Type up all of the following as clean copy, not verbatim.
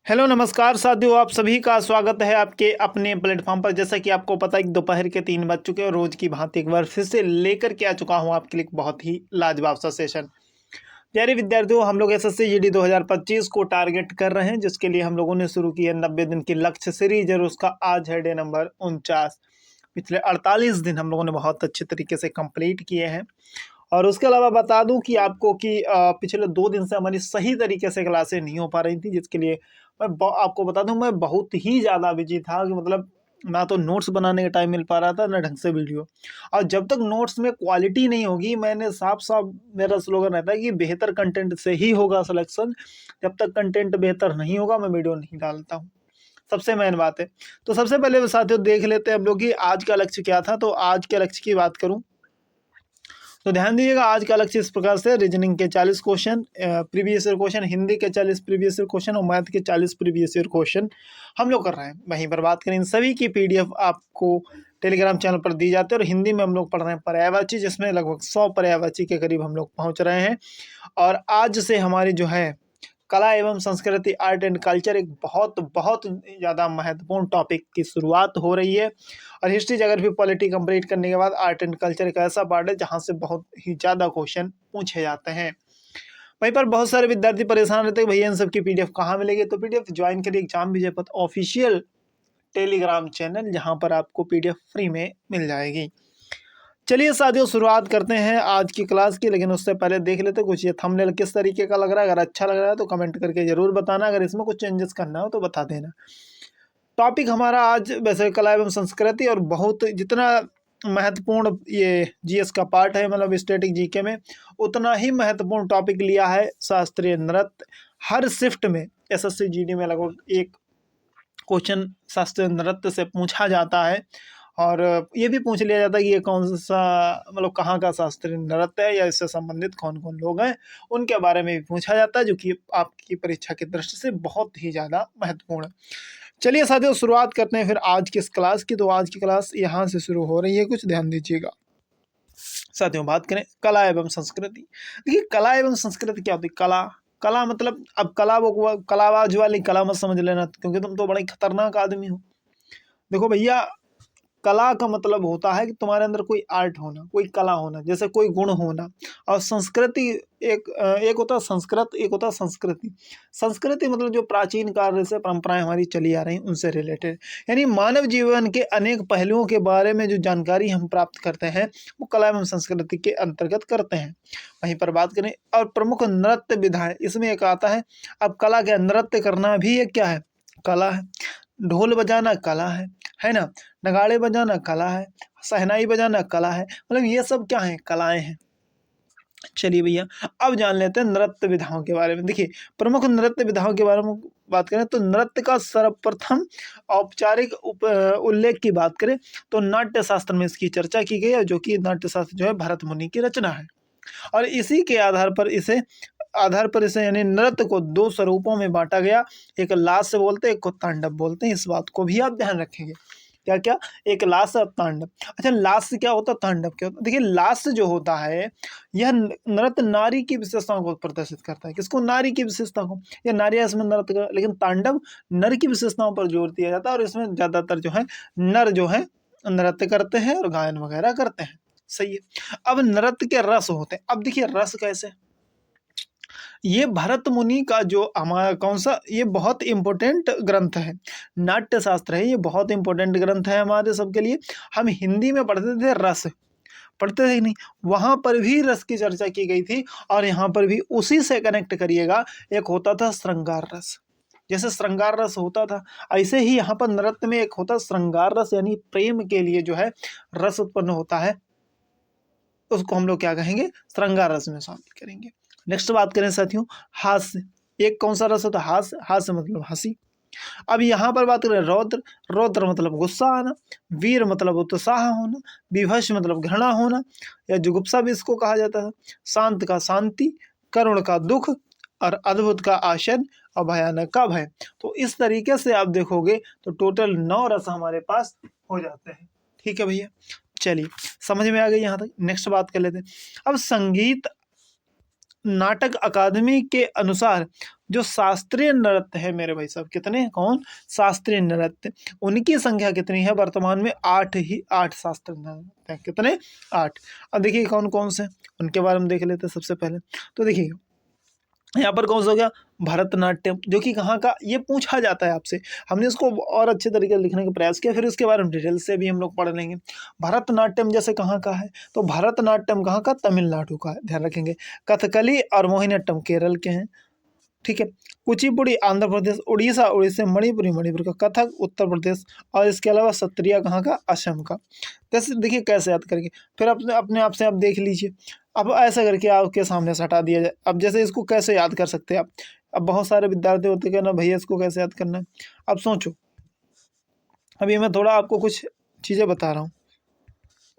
Hello नमस्कार साथियों, आप सभी का स्वागत है आपके अपने प्लेटफॉर्म पर। जैसा कि आपको पता है कि दोपहर के 3 बज चुके हैं और रोज की भांति एक बार फिर से लेकर के आ चुका हूं आपके लिए एक बहुत ही लाजवाब सा सेशन। प्यारे विद्यार्थियों, हम लोग एसएससी जीडी 2025 को टारगेट कर रहे हैं, जिसके लिए हम लोगों ने शुरू की है 90 दिन की लक्ष्य सीरीज और उसका आज है डे नंबर 49। पिछले 48 दिन हम लोगों ने बहुत अच्छे तरीके से कंप्लीट किए हैं। और उसके अलावा बता दूं कि आपको कि पिछले 2 दिन से हमारी सही तरीके से क्लासें नहीं हो पा रही थी, जिसके लिए आपको बता दूं मैं बहुत ही ज़्यादा बिजी था कि मतलब ना तो नोट्स बनाने का टाइम मिल पा रहा था ना ढंग से वीडियो। और जब तक नोट्स में क्वालिटी नहीं होगी, मैंने साफ साफ मेरा स्लोगन रहता है कि बेहतर कंटेंट से ही होगा सिलेक्शन। जब तक कंटेंट बेहतर नहीं होगा मैं वीडियो नहीं डालता हूँ। सबसे मेन बात है। तो सबसे पहले साथियों देख लेते हैं हम लोग कि आज का लक्ष्य क्या था। तो आज के लक्ष्य की बात करूं तो ध्यान दीजिएगा, आज का लक्ष्य इस प्रकार से रीजनिंग के 40 question, previous year question, Hindi के 40 प्रीवियस ईयर क्वेश्चन और मैथ के 40 प्रीवियस ईयर क्वेश्चन हम लोग कर रहे हैं। वहीं पर बात करें, इन सभी की पीडीएफ आपको टेलीग्राम चैनल पर दी जाती है। और हिंदी में हम लोग पढ़ रहे हैं पर्यायवाची, जिसमें लगभग 100 पर्यायवाची के करीब हम लोग पहुँच रहे हैं। और आज से हमारी जो है कला एवं संस्कृति, आर्ट एंड कल्चर, एक बहुत बहुत ज़्यादा महत्वपूर्ण टॉपिक की शुरुआत हो रही है। और हिस्ट्री ज्योग्राफी पॉलिटी कंप्लीट करने के बाद आर्ट एंड कल्चर एक ऐसा पार्ट है जहाँ से बहुत ही ज़्यादा क्वेश्चन पूछे जाते हैं। वहीं पर बहुत सारे विद्यार्थी परेशान रहते हैं भैया इन सब की पीडीएफ कहाँ मिलेगी। तो पीडीएफ ज्वाइन करिए एग्जाम विजय पथ ऑफिशियल टेलीग्राम चैनल, जहाँ पर आपको पीडीएफ फ्री में मिल जाएगी। चलिए साथियों, शुरुआत करते हैं आज की क्लास की। लेकिन उससे पहले देख लेते हैं कुछ ये थंबनेल किस तरीके का लग रहा है। अगर अच्छा लग रहा है तो कमेंट करके जरूर बताना, अगर इसमें कुछ चेंजेस करना हो तो बता देना। टॉपिक हमारा आज वैसे कला एवं संस्कृति, और बहुत जितना महत्वपूर्ण ये जीएस का पार्ट है, मतलब स्टैटिक जीके में, उतना ही महत्वपूर्ण टॉपिक लिया है शास्त्रीय नृत्य। हर शिफ्ट में एसएससी जीडी में लगभग एक क्वेश्चन शास्त्रीय नृत्य से पूछा जाता है। और ये भी पूछ लिया जाता है कि ये कौन सा, मतलब कहाँ का शास्त्रीय नृत्य है या इससे संबंधित कौन कौन लोग हैं, उनके बारे में भी पूछा जाता है, जो कि आपकी परीक्षा की दृष्टि से बहुत ही ज़्यादा महत्वपूर्ण है। चलिए साथियों, शुरुआत करते हैं फिर आज की इस क्लास की। तो आज की क्लास यहाँ से शुरू हो रही है, कुछ ध्यान दीजिएगा साथियों। बात करें कला एवं संस्कृति। देखिए, कला एवं संस्कृति क्या होती है? कला कला मतलब, अब कला वो कलाबाज वाली कला मत समझ लेना, क्योंकि तुम तो बड़ा खतरनाक आदमी हो। देखो भैया, कला का मतलब होता है कि तुम्हारे अंदर कोई आर्ट होना, कोई कला होना, जैसे कोई गुण होना। और संस्कृति एक होता है संस्कृत, एक होता है संस्कृति। संस्कृति मतलब जो प्राचीन काल से परंपराएं हमारी चली आ रही हैं उनसे रिलेटेड, यानी मानव जीवन के अनेक पहलुओं के बारे में जो जानकारी हम प्राप्त करते हैं वो कला एवं संस्कृति के अंतर्गत करते हैं। वहीं पर बात करें और प्रमुख नृत्य विधाएं, इसमें एक आता है। अब कला के नृत्य करना भी एक क्या है? कला है। ढोल बजाना कला है ना? नगाड़े बजाना कला है, शहनाई बजाना कला है, मतलब ये सब क्या है? कलाएं हैं। चलिए भैया, अब जान लेते हैं नृत्य विधाओं के बारे में। देखिए, प्रमुख नृत्य विधाओं के बारे में बात करें तो नृत्य का सर्वप्रथम औपचारिक उल्लेख की बात करें तो नाट्य शास्त्र में इसकी चर्चा की गई है, जो कि नाट्य शास्त्र जो है भरत मुनि की रचना है। और इसी के आधार पर इसे यानी नृत्य को 2 स्वरूपों में बांटा गया। एक लास्य बोलते हैं, एक को तांडव बोलते हैं। इस बात को भी आप ध्यान रखेंगे। क्या क्या? एक लास्य और तांडव। अच्छा, लास्य क्या होता है, तांडव क्या होता है? देखिए, लास्य जो होता है यह नृत्य नारी की विशेषताओं को प्रदर्शित करता है। किसको? नारी की विशेषता को। यह नारियां इसमें नृत्य कर, लेकिन तांडव नर की विशेषताओं पर जोर दिया जाता है। और इसमें ज्यादातर जो है नर जो है नृत्य करते हैं और गायन वगैरह करते हैं। सही है। अब नृत्य के रस होते हैं। अब देखिए रस कैसे, ये भरत मुनि का जो हमारा कौन सा, ये बहुत इंपॉर्टेंट ग्रंथ है, नाट्य शास्त्र है, ये बहुत इंपॉर्टेंट ग्रंथ है हमारे सबके लिए। हम हिंदी में पढ़ते थे रस, पढ़ते थे कि नहीं? वहां पर भी रस की चर्चा की गई थी। और यहाँ पर भी उसी से कनेक्ट करिएगा। एक होता था श्रृंगार रस, जैसे श्रृंगार रस होता था, ऐसे ही यहाँ पर नृत्य में एक होता श्रृंगार रस, यानी प्रेम के लिए जो है रस उत्पन्न होता है, उसको हम लोग क्या कहेंगे? श्रृंगार रस में शामिल करेंगे। नेक्स्ट बात करें साथियों, हास्य। एक कौन सा रस होता है? हास्य। हास्य मतलब हंसी। अब यहाँ पर बात करें रौद्र। रौद्र मतलब गुस्सा आना। वीर मतलब उत्साह होना। विभस मतलब घृणा होना, या जुगुप्सा भी इसको कहा जाता है। शांत का शांति, करुण का दुख, और अद्भुत का आश्चर्य, और भयानक का भय। तो इस तरीके से आप देखोगे तो टोटल 9 रस हमारे पास हो जाते हैं। ठीक है भैया, चलिए समझ में आ गई यहाँ तक। नेक्स्ट बात कर लेते हैं। अब संगीत नाटक अकादमी के अनुसार जो शास्त्रीय नृत्य है मेरे भाई साहब, कितने, कौन, शास्त्रीय नृत्य, उनकी संख्या कितनी है वर्तमान में, 8 शास्त्रीय नृत्य हैं। कितने, 8। अब देखिए कौन कौन से, उनके बारे में देख लेते हैं सबसे पहले। तो देखिए यहाँ पर कौन सा हो गया, भरतनाट्यम, जो कि कहाँ का, ये पूछा जाता है आपसे। हमने इसको और अच्छे तरीके से लिखने का प्रयास किया, फिर इसके बारे में डिटेल से भी हम लोग पढ़ लेंगे। भरतनाट्यम जैसे कहाँ का है, तो भरतनाट्यम कहाँ का, तमिलनाडु का है, ध्यान रखेंगे। कथकली और मोहिनीअट्टम केरल के हैं, ठीक है। कुचिपुड़ी आंध्र प्रदेश, उड़ीसा उड़ीसा, मणिपुरी मणिपुर का, कथक उत्तर प्रदेश, और इसके अलावा सत्रिया कहाँ का, असम का। जैसे देखिए कैसे याद करेंगे, फिर अपने अपने आप से आप देख लीजिए। अब ऐसा करके आपके सामने से हटा दिया जाए। अब जैसे इसको कैसे याद कर सकते हैं आप, अब बहुत सारे विद्यार्थी होते हैं ना भैया इसको कैसे याद करना है। अब सोचो, अभी मैं थोड़ा आपको कुछ चीज़ें बता रहा हूँ,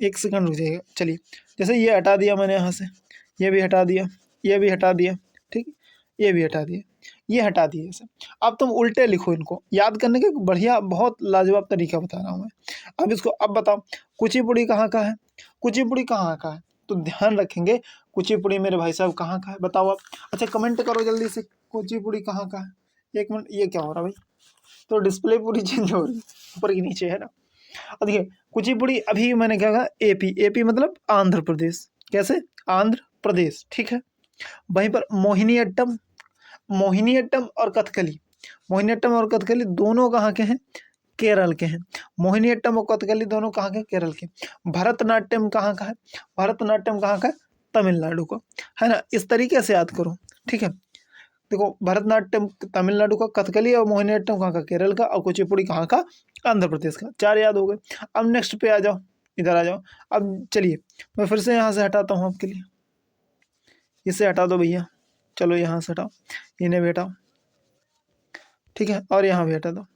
1 सेकंड रुक जाइएगा। चलिए, जैसे ये हटा दिया मैंने यहाँ से, ये भी हटा दिया, ये भी हटा दिया, ठीक, ये भी हटा दिया, ये हटा दिए ऐसे। अब तुम उल्टे लिखो, इनको याद करने का बढ़िया बहुत लाजवाब तरीका बता रहा हूँ मैं। अब इसको अब बताओ, कुचिपुड़ी कहाँ का है, कुचिपुड़ी कहाँ का है, तो ध्यान रखेंगे कुचिपुड़ी मेरे भाई साहब कहाँ का है, बताओ आप। अच्छा कमेंट करो जल्दी से, कुचिपुड़ी कहाँ का है। 1 मिनट, ये क्या हो रहा भाई, तो डिस्प्ले पूरी चेंज हो रही है, ऊपर की नीचे है ना। अब देखिए कुचिपुड़ी, अभी मैंने क्या कहा, एपी, एपी मतलब आंध्र प्रदेश, कैसे, आंध्र प्रदेश, ठीक है। वहीं पर मोहिनीअट्टम, मोहिनीअट्टम और कथकली, मोहिनीअट्टम और कथकली दोनों कहाँ के हैं, केरल के हैं। मोहिनीअट्टम और कथकली दोनों कहाँ के, केरल के। भरतनाट्यम कहाँ का है, भरतनाट्यम कहाँ का है, तमिलनाडु का, है ना। इस तरीके से याद करो, ठीक है। देखो भरतनाट्यम तमिलनाडु का, कथकली और मोहिनीअट्टम कहाँ का, केरल का, और कुचिपुड़ी कहाँ का, आंध्र प्रदेश का। 4 याद हो गए। अब नेक्स्ट पे आ जाओ, इधर आ जाओ। अब चलिए मैं फिर से यहाँ से हटाता हूँ आपके लिए, इसे हटा दो भैया, चलो यहाँ से हटाओ, इन्हें भी हटाओ, ठीक है, और यहाँ भी हटा दो।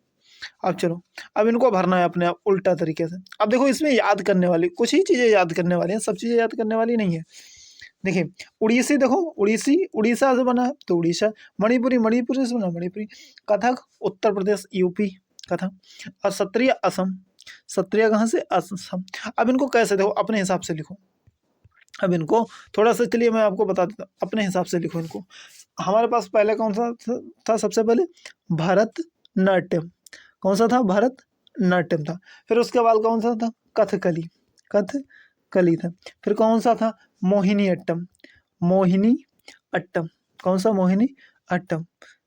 अब चलो, अब इनको भरना है अपने आप उल्टा तरीके से। अब देखो इसमें याद करने वाली कुछ ही चीज़ें याद करने वाली हैं, सब चीज़ें याद करने वाली नहीं है। देखिए उड़ीसी, देखो उड़ीसी उड़ीसा से बना है तो उड़ीसा, मणिपुरी मणिपुरी से बना मणिपुरी, कथक उत्तर प्रदेश यूपी कथक, और सत्रिया असम, सत्रिया कहाँ से, असम। अब इनको कैसे, देखो अपने हिसाब से लिखो। अब इनको थोड़ा सा, चलिए मैं आपको बता देता हूँ, अपने हिसाब से लिखो इनको। हमारे पास पहले कौन सा था, सबसे पहले भरतनाट्यम, कौन सा था, भरतनाट्यम था। फिर उसके बाद कौन सा था, कथकली, कथकली था। फिर कौन सा था, मोहिनीअट्टम, मोहिनी अट्टम, कौन सा, मोहिनी अट्टम,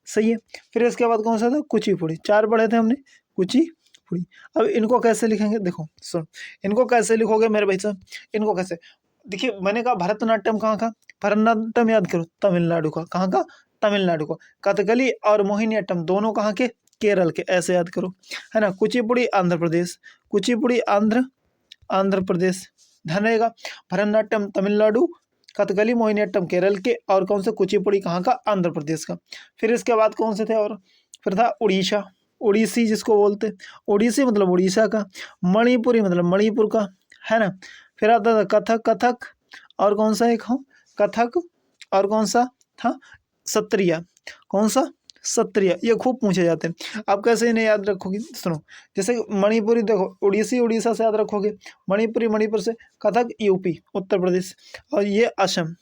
सही है। फिर इसके बाद कौन सा था, कुचिपुड़ी। 4 पढ़े थे हमने, कुचिपुड़ी। अब इनको कैसे लिखेंगे, देखो सुन, इनको कैसे लिखोगे मेरे भाई साहब, इनको कैसे, देखिए मैंने कहा भरतनाट्यम कहाँ का, भरतनाट्यम याद करो तमिलनाडु का, कहाँ का, तमिलनाडु का। कथकली और मोहिनीअट्टम दोनों कहाँ के, केरल के, ऐसे याद करो, है ना। कुचिपुड़ी आंध्र प्रदेश, कुचिपुड़ी आंध्र प्रदेश, ध्यान रहेगा। भरतनाट्यम तमिलनाडु, कथकली मोहिनीअट्टम केरल के, और कौन सा, कुचिपुड़ी कहाँ का, आंध्र प्रदेश का। फिर इसके बाद कौन से थे, और फिर था उड़ीसा, उड़ीसी जिसको बोलते, उड़ीसी मतलब उड़ीसा का, मणिपुरी मतलब मणिपुर का, है ना। फिर आता था कथक, कथक और कौन सा एक हो, कथक और कौन सा था, सत्रिया, कौन सा, सत्रिया। ये खूब पूछे जाते हैं, आप कैसे इन्हें याद रखोगे, सुनो। जैसे मणिपुरी, देखो उड़ीसी उड़ीसा से याद रखोगे, मणिपुरी मणिपुर से, कथक यूपी उत्तर प्रदेश, और ये असम,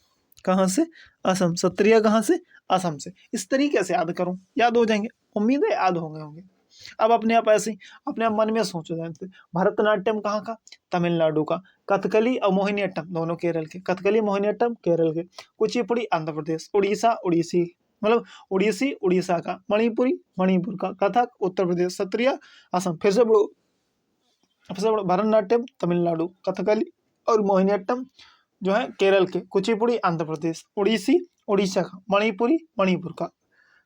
कहाँ से, असम, सत्रिया कहाँ से, असम से। इस तरीके से याद करो, याद हो जाएंगे, उम्मीद है याद हो गए होंगे। अब अपने आप ऐसे ही अपने आप मन में सोचो जाए, भरतनाट्यम कहाँ का, तमिलनाडु का। कथकली और मोहिनीअट्टम दोनों केरल के, कथकली मोहिनीअट्टम केरल के। कुचिपुड़ी आंध्र प्रदेश, उड़ीसा उड़ीसी मतलब उड़ीसी उड़ीसा का, मणिपुरी मणिपुर का, कथक उत्तर प्रदेश, सत्रिया असम। फिर से बड़ो भरतनाट्यम तमिलनाडु, कथकली और मोहिनीअट्टम जो है केरल के, कुचिपुड़ी आंध्र प्रदेश, उड़ीसी उड़ीसा का, मणिपुरी मणिपुर का,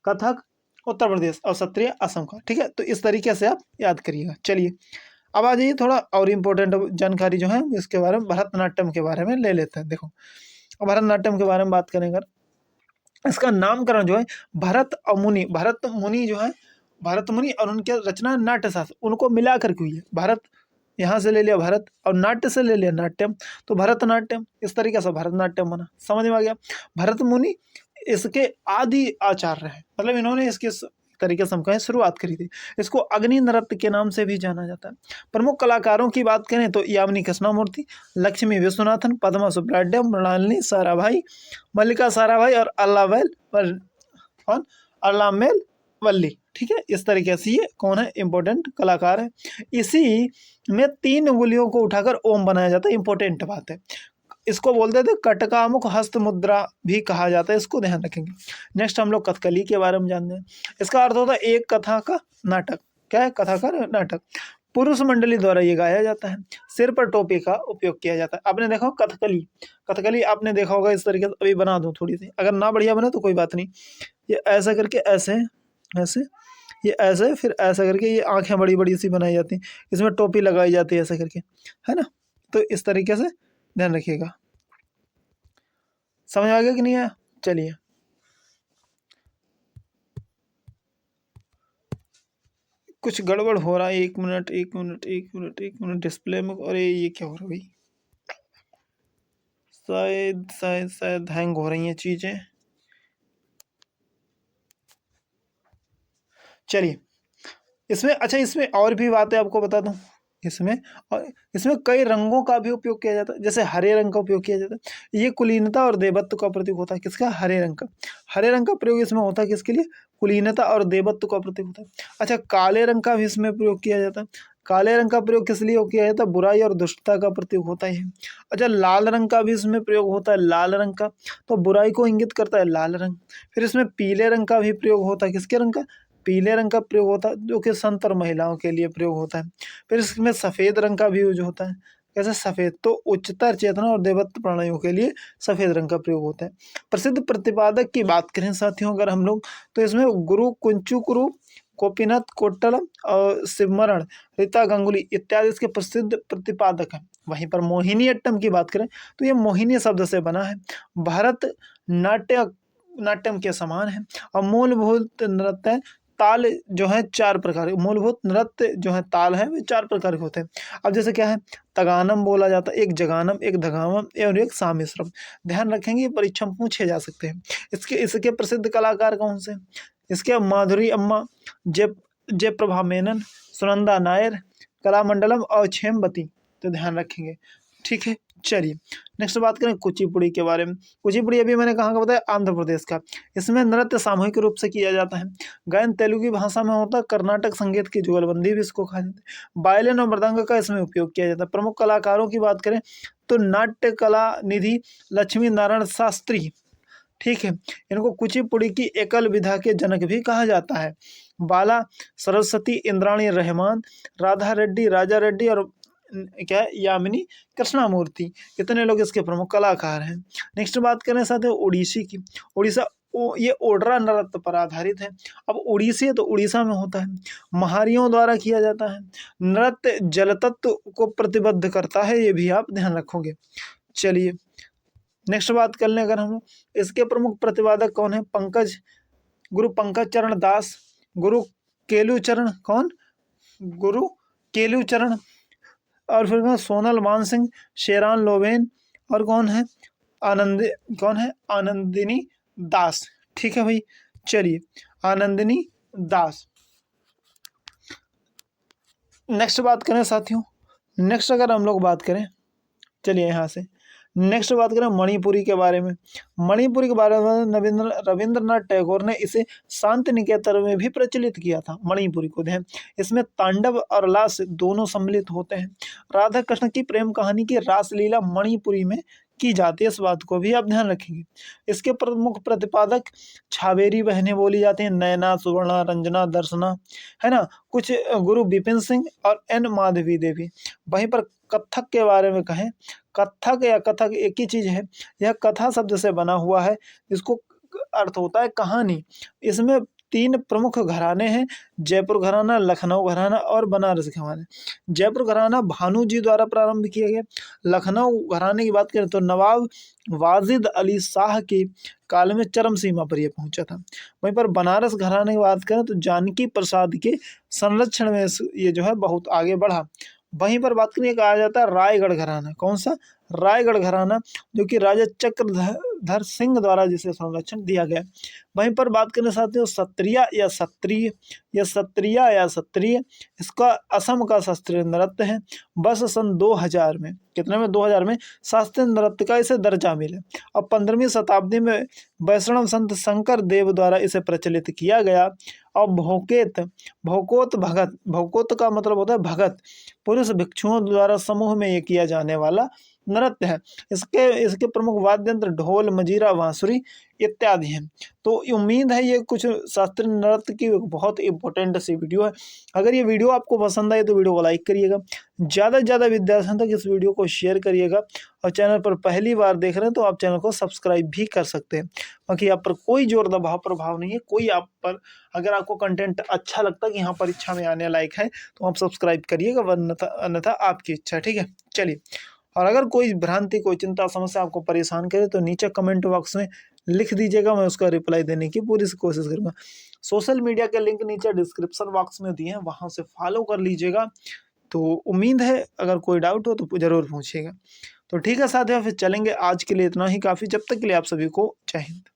कथक उत्तर प्रदेश और सत्रिया असम का, ठीक है। तो इस तरीके से आप याद करिएगा। चलिए अब आ जाइए, थोड़ा और इम्पोर्टेंट जानकारी जो है इसके बारे में, भरतनाट्यम के बारे में ले लेते हैं। देखो भरतनाट्यम के बारे में बात करें अगर, इसका नामकरण जो है भरत और मुनि, भरत मुनि जो है, भरत मुनि और उनके रचना नाट्यशास्त्र, उनको मिला करके हुई है। भारत यहाँ से ले लिया भरत, और नाट्य से ले लिया नाट्यम, तो भरतनाट्यम, इस तरीके से भरतनाट्यम बना। समझ में आ गया। भरत मुनि इसके आदि आचार्य हैं, मतलब इन्होंने इसके तरीके से हम कहें शुरुआत करी थी। इसको अग्नि नृत्य के नाम से भी जाना जाता है। प्रमुख कलाकारों की बात करें तो यामिनी कृष्णमूर्ति, लक्ष्मी विश्वनाथन, पद्मा सुब्रमण्यम, मृणालिनी साराभाई, मल्लिका साराभाई और अल्लामेल वल्ली। ठीक है, इस तरीके से ये कौन है, इंपॉर्टेंट कलाकार है। इसी में 3 उंगलियों को उठाकर ओम बनाया जाता है, इंपॉर्टेंट बात है। इसको बोलते थे कटकामुख हस्त मुद्रा भी कहा जाता है, इसको ध्यान रखेंगे। नेक्स्ट हम लोग कथकली के बारे में जानते हैं। इसका अर्थ होता है एक कथा का नाटक। क्या है, कथा का नाटक। पुरुष मंडली द्वारा ये गाया जाता है। सिर पर टोपी का उपयोग किया जाता है। आपने देखा कथकली, कथकली आपने देखा होगा इस तरीके से। अभी बना दूं थोड़ी सी, अगर ना बढ़िया बने तो कोई बात नहीं। ये ऐसा करके ऐसे ऐसे, ये ऐसे, फिर ऐसा करके ये आंखें बड़ी बड़ी सी बनाई जाती हैं, इसमें टोपी लगाई जाती है ऐसा करके, है ना। तो इस तरीके से ध्यान रखिएगा। समझ आ गया कि नहीं आया? चलिए, कुछ गड़बड़ हो रहा है। एक मिनट एक मिनट एक मिनट एक मिनट, डिस्प्ले में। अरे ये क्या हो रहा है भाई? शायद शायद शायद हैंग हो रही हैं चीज़ें। चलिए, इसमें अच्छा, इसमें और भी बातें आपको बता दूं। इसमें और इसमें कई रंगों का भी उपयोग किया जाता है। जैसे हरे रंग का उपयोग किया जाता है। ये कुलीनता और देवत्व का प्रतीक होता है। किसका? हरे रंग का। हरे रंग का प्रयोग इसमें होता है किसके लिए? कुलीनता और देवत्व का प्रतीक होता है। अच्छा, काले रंग का भी इसमें प्रयोग किया जाता है। काले रंग का प्रयोग किस लिए किया जाता है? बुराई और दुष्टता का प्रतीक होता है। अच्छा, लाल रंग का भी इसमें प्रयोग होता है। लाल रंग का तो बुराई को इंगित करता है, लाल रंग। फिर इसमें पीले रंग का भी प्रयोग होता है। किसके रंग का? पीले रंग का प्रयोग होता है, जो कि संत और महिलाओं के लिए प्रयोग होता है। फिर इसमें सफ़ेद रंग का भी यूज होता है। कैसे? सफ़ेद तो उच्चतर चेतना और देवत्व प्राणियों के लिए सफ़ेद रंग का प्रयोग होता है। प्रसिद्ध प्रतिपादक की बात करें साथियों अगर हम लोग, तो इसमें गुरु कुंचुकुरु, गोपीनाथ कोट्टलम और शिवमरण, रीता गांगुली इत्यादि इसके प्रसिद्ध प्रतिपादक हैं। वहीं पर मोहिनीअट्टम की बात करें तो ये मोहिनी शब्द से बना है। भारत नाट्यम के समान है और मूलभूत नृत्य ताल जो है 4 प्रकार के, मूलभूत नृत्य जो है ताल है वे 4 प्रकार के होते हैं। अब जैसे क्या है, तगानम बोला जाता है, एक जगानम, एक धगामम और एक सामिश्रम। ध्यान रखेंगे, ये परीक्षा में पूछे जा सकते हैं। इसके प्रसिद्ध कलाकार कौन से? इसके माधुरी अम्मा, जयप्रभा मेनन, सुनंदा नायर, कलामंडलम और क्षेमवती। तो ध्यान रखेंगे, ठीक है। चलिए, नेक्स्ट बात करें कुचिपुड़ी के बारे में। कुचिपुड़ी अभी मैंने कहाँ का बताया? आंध्र प्रदेश का। इसमें नृत्य सामूहिक रूप से किया जाता है। गायन तेलुगु भाषा में होता है। कर्नाटक संगीत की जुगलबंदी भी इसको कहा जाता है। वायलिन और मृदंग का इसमें उपयोग किया जाता है। प्रमुख कलाकारों की बात करें तो नाट्य कला निधि लक्ष्मी नारायण शास्त्री, ठीक है, इनको कुचिपुड़ी की एकल विधा के जनक भी कहा जाता है। बाला सरस्वती, इंद्राणी रहमान, राधा रेड्डी, राजा रेड्डी और क्या है, यामिनी कृष्णमूर्ति, इतने लोग इसके प्रमुख कलाकार हैं। नेक्स्ट बात करें साथ उड़ीसी की। उड़ीसा ये ओडरा नृत्य पर आधारित है। अब उड़ीसी तो उड़ीसा में होता है, महारियों द्वारा किया जाता है। नृत्य जल तत्व को प्रतिबद्ध करता है, ये भी आप ध्यान रखोगे। चलिए, नेक्स्ट बात कर लें अगर हम लोग, इसके प्रमुख प्रतिपादक कौन है? गुरु पंकज चरण दास, गुरु केलुचरण, कौन? गुरु केलुचरण, और फिर कौन? सोनल मान सिंह, शेरान लोवेन, और कौन है? आनंदिनी दास। ठीक है भाई, चलिए, आनंदिनी दास। नेक्स्ट बात करें साथियों, नेक्स्ट अगर हम लोग बात करें, चलिए यहाँ से नेक्स्ट बात करें मणिपुरी के बारे में। मणिपुरी के बारे में रविंद्रनाथ टैगोर ने इसे शांति निकेतन में भी प्रचलित किया था, मणिपुरी को। ध्यान, इसमें तांडव और लास दोनों सम्मिलित होते हैं। राधा कृष्ण की प्रेम कहानी की रासलीला मणिपुरी में की जाती है, इस बात को भी आप ध्यान रखेंगे। इसके प्रमुख प्रतिपादक छावेरी बहनें बोली जाती हैं, नयना, सुवर्णा, रंजना, दर्शना, है ना। कुछ गुरु विपिन सिंह और एन माधवी देवी। वहीं पर कथक के बारे में कहें, कथक या कथक एक ही चीज है। यह कथा शब्द से बना हुआ है, इसको अर्थ होता है कहानी। इसमें 3 प्रमुख घराने हैं, जयपुर घराना, लखनऊ घराना और बनारस घराना। जयपुर घराना भानु जी द्वारा प्रारंभ किया गया। लखनऊ घराने की बात करें तो नवाब वाजिद अली शाह के काल में चरम सीमा पर यह पहुंचा था। वहीं पर बनारस घराने की बात करें तो जानकी प्रसाद के संरक्षण में ये जो है बहुत आगे बढ़ा। वहीं पर बात करें, कहा जाता है रायगढ़ घराना। कौन सा? रायगढ़ घराना जो कि राजा चक्रधर सिंह द्वारा जिसे संरक्षण दिया गया। वहीं पर बात करने साथियों सत्रिया या सत्रिय इसका असम का शास्त्रीय नृत्य है। बस सन 2000 में, कितने में, 2000 में शास्त्रीय नृत्य का इसे दर्जा मिले। अब 15वीं शताब्दी में वैष्णव संत शंकर देव द्वारा इसे प्रचलित किया गया। और भौकोत का मतलब होता है भगत, पुरुष भिक्षुओं द्वारा समूह में ये किया जाने वाला नृत्य है। इसके प्रमुख वाद्य यंत्र ढोल, मजीरा, बांसुरी इत्यादि हैं। तो उम्मीद है ये कुछ शास्त्रीय नृत्य की बहुत इंपॉर्टेंट सी वीडियो है। अगर ये वीडियो आपको पसंद आई तो वीडियो को लाइक करिएगा, ज़्यादा से ज़्यादा विद्यार्थियों तक इस वीडियो को शेयर करिएगा, और चैनल पर पहली बार देख रहे हैं तो आप चैनल को सब्सक्राइब भी कर सकते हैं। बाकी आप पर कोई जोर दबाव प्रभाव नहीं है, कोई आप पर, अगर आपको कंटेंट अच्छा लगता है कि यहाँ परीक्षा में आने लायक है तो आप सब्सक्राइब करिएगा, अन्यथा आपकी इच्छा। ठीक है, चलिए। और अगर कोई भ्रांति, कोई चिंता, समस्या आपको परेशान करे तो नीचे कमेंट बॉक्स में लिख दीजिएगा, मैं उसका रिप्लाई देने की पूरी कोशिश करूँगा। सोशल मीडिया के लिंक नीचे डिस्क्रिप्शन बॉक्स में दिए हैं, वहाँ से फॉलो कर लीजिएगा। तो उम्मीद है अगर कोई डाउट हो तो ज़रूर पूछिएगा। तो ठीक है साथियों, फिर चलेंगे। आज के लिए इतना ही काफ़ी। जब तक के लिए आप सभी को जय हिंद।